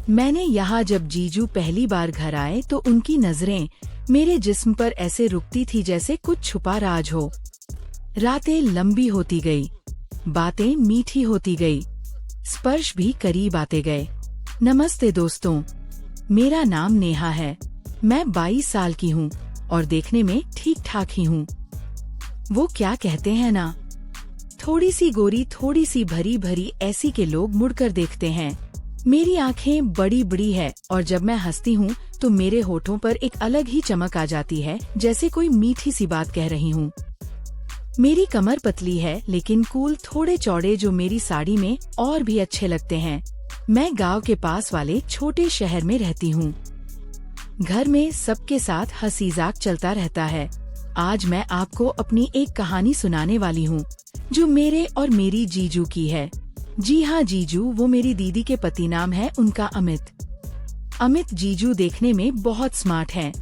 मैंने यहाँ जब जीजू पहली बार घर आए तो उनकी नजरें मेरे जिस्म पर ऐसे रुकती थी जैसे कुछ छुपा राज हो। रातें लंबी होती गई, बातें मीठी होती गई, स्पर्श भी करीब आते गए। नमस्ते दोस्तों, मेरा नाम नेहा है। मैं 22 साल की हूँ और देखने में ठीक ठाक ही हूँ। वो क्या कहते हैं ना, थोड़ी सी गोरी थोड़ी सी भरी भरी, ऐसी के लोग मुड़कर देखते हैं। मेरी आंखें बड़ी बड़ी है और जब मैं हंसती हूँ तो मेरे होठों पर एक अलग ही चमक आ जाती है, जैसे कोई मीठी सी बात कह रही हूँ। मेरी कमर पतली है लेकिन कूल थोड़े चौड़े, जो मेरी साड़ी में और भी अच्छे लगते हैं। मैं गांव के पास वाले छोटे शहर में रहती हूँ। घर में सबके साथ हंसी मजाक चलता रहता है। आज मैं आपको अपनी एक कहानी सुनाने वाली हूँ जो मेरे और मेरी जीजू की है। जी हाँ, जीजू वो मेरी दीदी के पति, नाम है उनका अमित। अमित जीजू देखने में बहुत स्मार्ट हैं।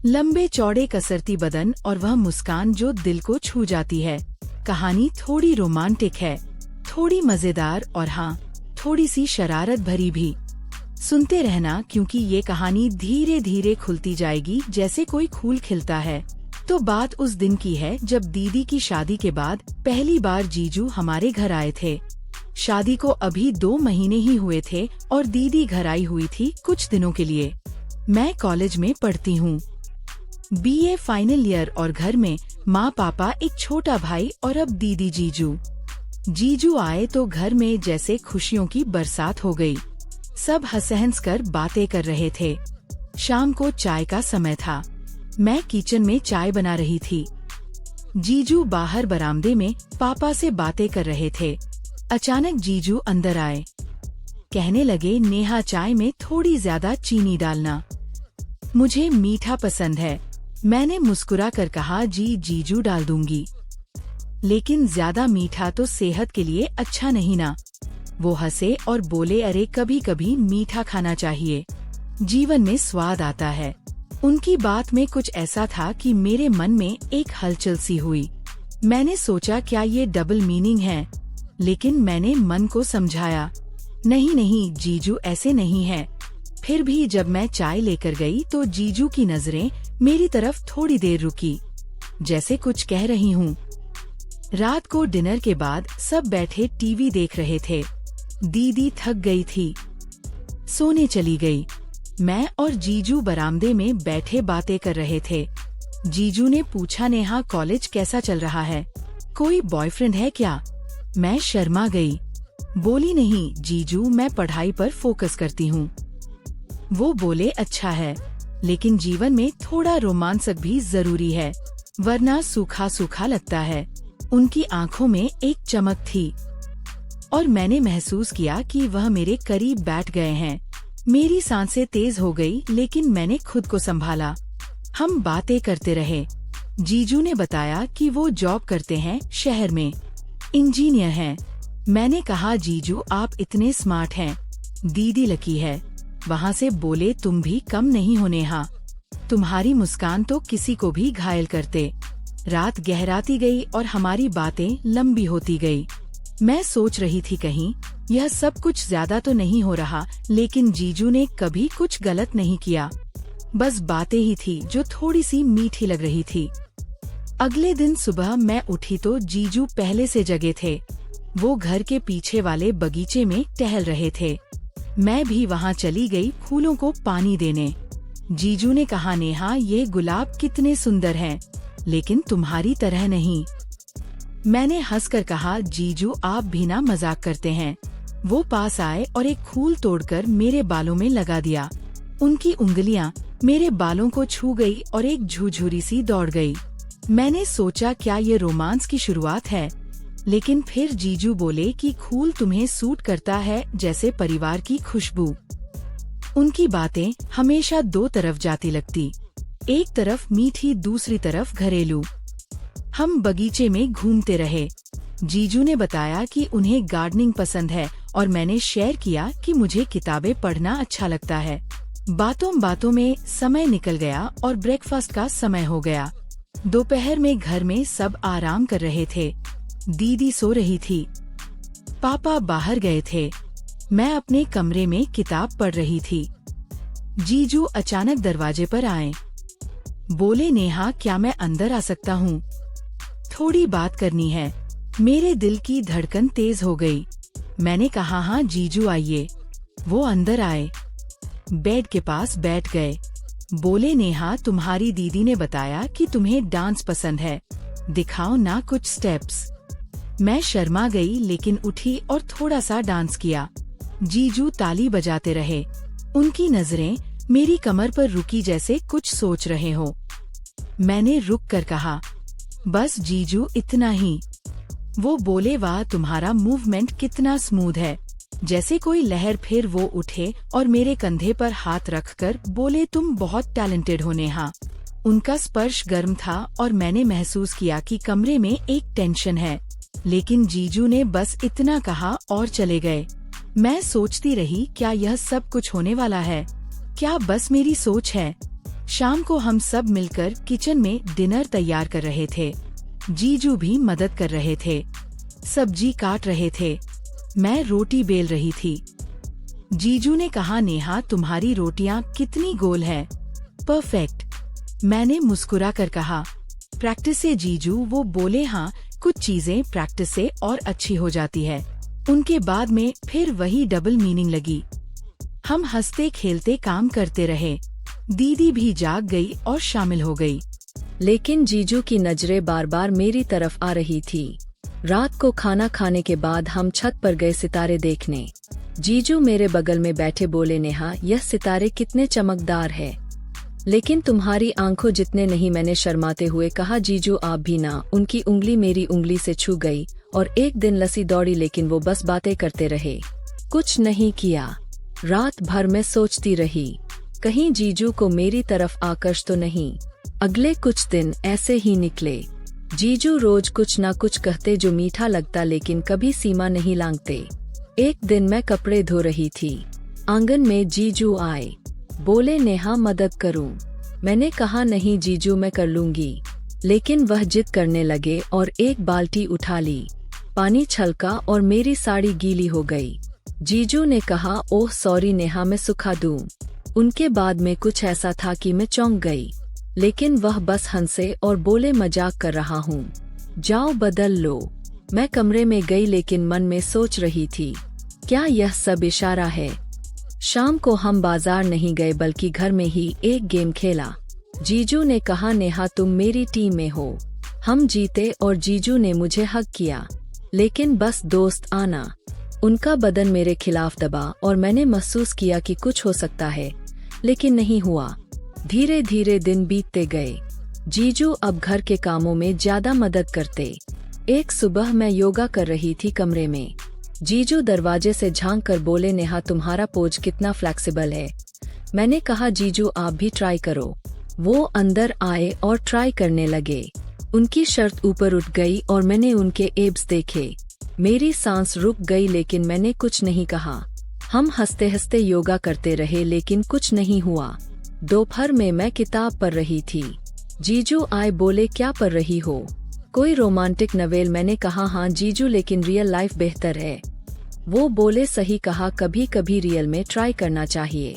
लंबे चौड़े कसरती बदन और वह मुस्कान जो दिल को छू जाती है। कहानी थोड़ी रोमांटिक है, थोड़ी मजेदार और हाँ, थोड़ी सी शरारत भरी भी। सुनते रहना क्योंकि ये कहानी धीरे धीरे खुलती जाएगी जैसे कोई फूल खिलता है। तो बात उस दिन की है जब दीदी की शादी के बाद पहली बार जीजू हमारे घर आए थे। शादी को अभी 2 महीने ही हुए थे और दीदी घर आई हुई थी कुछ दिनों के लिए। मैं कॉलेज में पढ़ती हूँ, BA फाइनल ईयर, और घर में माँ पापा, एक छोटा भाई और अब दीदी जीजू। जीजू आए तो घर में जैसे खुशियों की बरसात हो गई। सब हंस कर बातें कर रहे थे। शाम को चाय का समय था। मैं किचन में चाय बना रही थी। जीजू बाहर बरामदे में पापा से बातें कर रहे थे। अचानक जीजू अंदर आए। कहने लगे, नेहा चाय में थोड़ी ज्यादा चीनी डालना, मुझे मीठा पसंद है। मैंने मुस्कुरा कर कहा, जी जीजू डाल दूंगी, लेकिन ज्यादा मीठा तो सेहत के लिए अच्छा नहीं ना। वो हंसे और बोले, अरे कभी कभी मीठा खाना चाहिए, जीवन में स्वाद आता है। उनकी बात में कुछ ऐसा था कि मेरे मन में एक हलचल सी हुई। मैंने सोचा क्या ये डबल मीनिंग है, लेकिन मैंने मन को समझाया, नहीं नहीं जीजू ऐसे नहीं है। फिर भी जब मैं चाय लेकर गई तो जीजू की नजरें मेरी तरफ थोड़ी देर रुकी, जैसे कुछ कह रही हूँ। रात को डिनर के बाद सब बैठे टीवी देख रहे थे। दीदी थक गई थी, सोने चली गई। मैं और जीजू बरामदे में बैठे बातें कर रहे थे। जीजू ने पूछा, नेहा कॉलेज कैसा चल रहा है, कोई बॉयफ्रेंड है क्या? मैं शर्मा गई, बोली, नहीं जीजू, मैं पढ़ाई पर फोकस करती हूँ। वो बोले, अच्छा है, लेकिन जीवन में थोड़ा रोमांचक भी जरूरी है, वरना सूखा सूखा लगता है। उनकी आंखों में एक चमक थी और मैंने महसूस किया कि वह मेरे करीब बैठ गए हैं। मेरी सांसें तेज हो गई, लेकिन मैंने खुद को संभाला। हम बातें करते रहे। जीजू ने बताया कि वो जॉब करते हैं, शहर में इंजीनियर हैं। मैंने कहा, जीजू आप इतने स्मार्ट हैं। दीदी लकी है। वहाँ से बोले, तुम भी कम नहीं हो नेहा, तुम्हारी मुस्कान तो किसी को भी घायल करते। रात गहराती गई और हमारी बातें लंबी होती गई। मैं सोच रही थी कहीं यह सब कुछ ज्यादा तो नहीं हो रहा, लेकिन जीजू ने कभी कुछ गलत नहीं किया, बस बातें ही थी जो थोड़ी सी मीठी लग रही थी। अगले दिन सुबह मैं उठी तो जीजू पहले से जगे थे। वो घर के पीछे वाले बगीचे में टहल रहे थे। मैं भी वहाँ चली गई फूलों को पानी देने। जीजू ने कहा, नेहा ये गुलाब कितने सुंदर हैं, लेकिन तुम्हारी तरह नहीं। मैंने हंसकर कहा, जीजू आप भी ना मजाक करते हैं। वो पास आए और एक फूल तोड़कर मेरे बालों में लगा दिया। उनकी उंगलियां मेरे बालों को छू गई और एक झुरझुरी सी दौड़ गई। मैंने सोचा क्या ये रोमांस की शुरुआत है, लेकिन फिर जीजू बोले कि फूल तुम्हें सूट करता है जैसे परिवार की खुशबू। उनकी बातें हमेशा 2 तरफ जाती लगती, एक तरफ मीठी, दूसरी तरफ घरेलू। हम बगीचे में घूमते रहे। जीजू ने बताया कि उन्हें गार्डनिंग पसंद है और मैंने शेयर किया कि मुझे किताबें पढ़ना अच्छा लगता है। बातों बातों में समय निकल गया और ब्रेकफास्ट का समय हो गया। दोपहर में घर में सब आराम कर रहे थे। दीदी सो रही थी, पापा बाहर गए थे। मैं अपने कमरे में किताब पढ़ रही थी। जीजू अचानक दरवाजे पर आए। बोले, नेहा क्या मैं अंदर आ सकता हूँ? थोड़ी बात करनी है। मेरे दिल की धड़कन तेज हो गई। मैंने कहा, हाँ जीजू आइए। वो अंदर आए, बेड के पास बैठ गए। बोले, नेहा तुम्हारी दीदी ने बताया कि तुम्हें डांस पसंद है, दिखाओ ना कुछ स्टेप्स। मैं शर्मा गई लेकिन उठी और थोड़ा सा डांस किया। जीजू ताली बजाते रहे। उनकी नजरें मेरी कमर पर रुकी जैसे कुछ सोच रहे हो। मैंने रुक कर कहा, बस जीजू इतना ही। वो बोले, वाह तुम्हारा मूवमेंट कितना स्मूथ है। जैसे कोई लहर। फिर वो उठे और मेरे कंधे पर हाथ रखकर बोले, तुम बहुत टैलेंटेड हो नेहा। उनका स्पर्श गर्म था और मैंने महसूस किया कि कमरे में एक टेंशन है। लेकिन जीजू ने बस इतना कहा और चले गए। मैं सोचती रही, क्या यह सब कुछ होने वाला है? क्या बस मेरी सोच है? शाम को हम सब मिलकर किचन में डिनर तैयार कर रहे थे। जीजू भी मदद कर रहे थे, सब्जी काट रहे थे, मैं रोटी बेल रही थी। जीजू ने कहा, नेहा तुम्हारी रोटियां कितनी गोल है, परफेक्ट। मैंने मुस्कुरा कर कहा, प्रैक्टिस से जीजू। वो बोले, हाँ कुछ चीजें प्रैक्टिस से और अच्छी हो जाती है। उनके बाद में फिर वही डबल मीनिंग लगी। हम हंसते खेलते काम करते रहे। दीदी भी जाग गई और शामिल हो गई। लेकिन जीजू की नजरें बार बार मेरी तरफ आ रही थी। रात को खाना खाने के बाद हम छत पर गए सितारे देखने। जीजू मेरे बगल में बैठे बोले, नेहा यह सितारे कितने चमकदार है, लेकिन तुम्हारी आंखों जितने नहीं। मैंने शर्माते हुए कहा, जीजू आप भी ना। उनकी उंगली मेरी उंगली से छू गई और एक दिन लसी दौड़ी, लेकिन वो बस बातें करते रहे, कुछ नहीं किया। रात भर मैं सोचती रही, कहीं जीजू को मेरी तरफ आकर्ष तो नहीं। अगले कुछ दिन ऐसे ही निकले। जीजू रोज कुछ ना कुछ कहते जो मीठा लगता, लेकिन कभी सीमा नहीं लांघते। एक दिन मैं कपड़े धो रही थी, आंगन में जीजू आए। बोले, नेहा मदद करूं? मैंने कहा, नहीं जीजू मैं कर लूंगी। लेकिन वह जिद करने लगे और एक बाल्टी उठा ली। पानी छलका और मेरी साड़ी गीली हो गई। जीजू ने कहा, ओह सॉरी नेहा मैं सुखा दूं। उनके बाद में कुछ ऐसा था कि मैं चौंक गई, लेकिन वह बस हंसे और बोले, मजाक कर रहा हूँ, जाओ बदल लो। मैं कमरे में गई लेकिन मन में सोच रही थी, क्या यह सब इशारा है? शाम को हम बाजार नहीं गए बल्कि घर में ही एक गेम खेला। जीजू ने कहा, नेहा तुम मेरी टीम में हो। हम जीते और जीजू ने मुझे हग किया, लेकिन बस दोस्त आना। उनका बदन मेरे खिलाफ दबा और मैंने महसूस किया कि कुछ हो सकता है, लेकिन नहीं हुआ। धीरे धीरे दिन बीतते गए। जीजू अब घर के कामों में ज्यादा मदद करते। एक सुबह मैं योगा कर रही थी कमरे में। जीजू दरवाजे से झांक कर बोले, नेहा तुम्हारा पोज कितना फ्लेक्सिबल है। मैंने कहा, जीजू आप भी ट्राई करो। वो अंदर आए और ट्राई करने लगे। उनकी शर्ट ऊपर उठ गई और मैंने उनके एब्स देखे। मेरी सांस रुक गई, लेकिन मैंने कुछ नहीं कहा। हम हंसते हंसते योगा करते रहे, लेकिन कुछ नहीं हुआ। दोपहर में मैं किताब पढ़ रही थी। जीजू आए, बोले, क्या पढ़ रही हो? कोई रोमांटिक नवेल? मैंने कहा, हाँ जीजू, लेकिन रियल लाइफ बेहतर है। वो बोले, सही कहा, कभी कभी रियल में ट्राई करना चाहिए।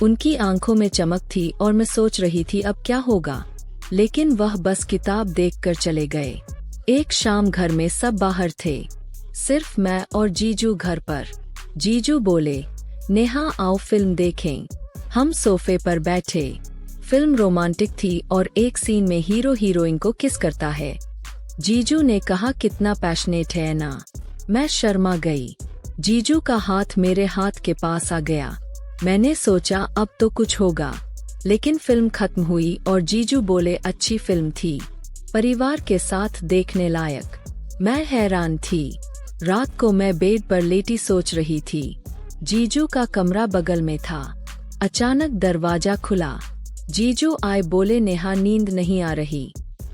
उनकी आंखों में चमक थी और मैं सोच रही थी अब क्या होगा, लेकिन वह बस किताब देखकर चले गए। एक शाम घर में सब बाहर थे, सिर्फ मैं और जीजू घर पर। जीजू बोले, नेहा आओ फिल्म देखें। हम सोफे पर बैठे। फिल्म रोमांटिक थी और एक सीन में हीरो हीरोइन को किस करता है। जीजू ने कहा, कितना पैशनेट है ना। मैं शर्मा गई। जीजू का हाथ मेरे हाथ के पास आ गया। मैंने सोचा अब तो कुछ होगा, लेकिन फिल्म खत्म हुई और जीजू बोले, अच्छी फिल्म थी, परिवार के साथ देखने लायक। मैं हैरान थी। रात को मैं बेड पर लेटी सोच रही थी। जीजू का कमरा बगल में था। अचानक दरवाजा खुला। जीजू आए, बोले, नेहा नींद नहीं आ रही,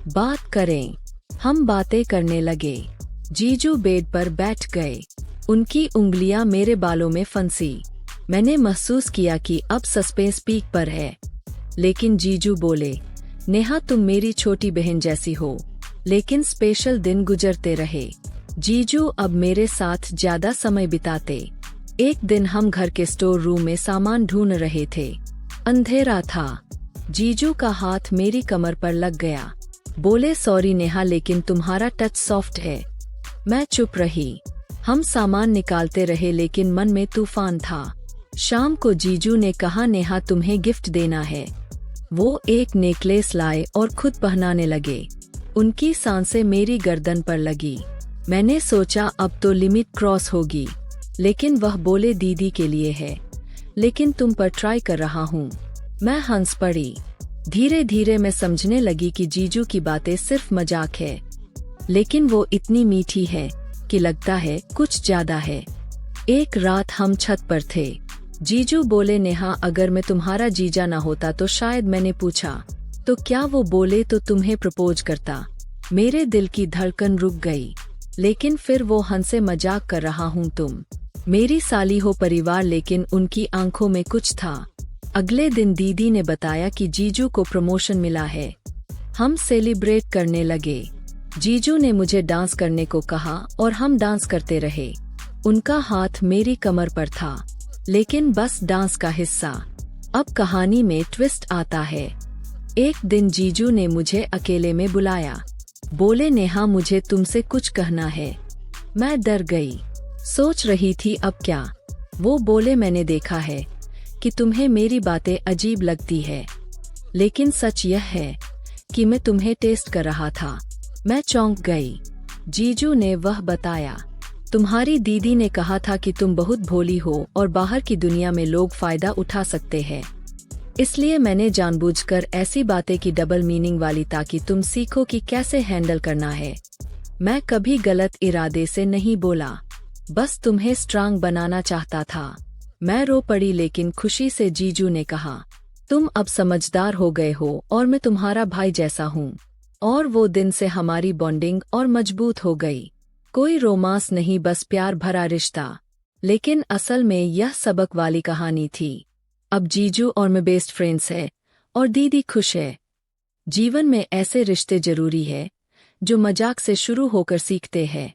बात करें। हम बातें करने लगे। जीजू बेड पर बैठ गए। उनकी उंगलियां मेरे बालों में फंसी। मैंने महसूस किया कि अब सस्पेंस पीक पर है। लेकिन जीजू बोले, नेहा तुम मेरी छोटी बहन जैसी हो। लेकिन स्पेशल दिन गुजरते रहे। जीजू अब मेरे साथ ज्यादा समय बिताते। एक दिन हम घर के स्टोर रूम में सामान ढूंढ रहे थे। अंधेरा था। जीजू का हाथ मेरी कमर पर लग गया। बोले, सॉरी नेहा, लेकिन तुम्हारा टच सॉफ्ट है। मैं चुप रही। हम सामान निकालते रहे लेकिन मन में तूफान था। शाम को जीजू ने कहा, नेहा तुम्हें गिफ्ट देना है। वो एक नेकलेस लाए और खुद पहनाने लगे। उनकी सांसें मेरी गर्दन पर लगी। मैंने सोचा अब तो लिमिट क्रॉस होगी, लेकिन वह बोले, दीदी के लिए है, लेकिन तुम पर ट्राई कर रहा हूँ। मैं हंस पड़ी। धीरे धीरे मैं समझने लगी कि जीजू की बातें सिर्फ मजाक है, लेकिन वो इतनी मीठी है कि लगता है कुछ ज्यादा है। एक रात हम छत पर थे। जीजू बोले, नेहा अगर मैं तुम्हारा जीजा ना होता तो शायद। मैंने पूछा, तो क्या? वो बोले, तो तुम्हें प्रपोज करता। मेरे दिल की धड़कन रुक गई, लेकिन फिर वो हंसे, मजाक कर रहा हूँ तुम मेरी साली हो परिवार। लेकिन उनकी आंखों में कुछ था। अगले दिन दीदी ने बताया कि जीजू को प्रमोशन मिला है। हम सेलिब्रेट करने लगे। जीजू ने मुझे डांस करने को कहा और हम डांस करते रहे। उनका हाथ मेरी कमर पर था, लेकिन बस डांस का हिस्सा। अब कहानी में ट्विस्ट आता है। एक दिन जीजू ने मुझे अकेले में बुलाया। बोले, नेहा मुझे तुमसे कुछ कहना है। मैं डर गई। सोच रही थी अब क्या। वो बोले, मैंने देखा है कि तुम्हें मेरी बातें अजीब लगती है, लेकिन सच यह है कि मैं तुम्हें टेस्ट कर रहा था। मैं चौंक गई। जीजू ने वह बताया, तुम्हारी दीदी ने कहा था कि तुम बहुत भोली हो और बाहर की दुनिया में लोग फायदा उठा सकते हैं, इसलिए मैंने जानबूझकर ऐसी बातें की डबल मीनिंग वाली, ताकि तुम सीखो कि कैसे हैंडल करना है। मैं कभी गलत इरादे से नहीं बोला, बस तुम्हें स्ट्रांग बनाना चाहता था। मैं रो पड़ी, लेकिन खुशी से जीजू ने कहा, तुम अब समझदार हो गए हो और मैं तुम्हारा भाई जैसा हूँ। और वो दिन से हमारी बॉन्डिंग और मजबूत हो गई। कोई रोमांस नहीं, बस प्यार भरा रिश्ता। लेकिन असल में यह सबक वाली कहानी थी। अब जीजू और मैं बेस्ट फ्रेंड्स है और दीदी खुश है। जीवन में ऐसे रिश्ते जरूरी है जो मजाक से शुरू होकर सीखते हैं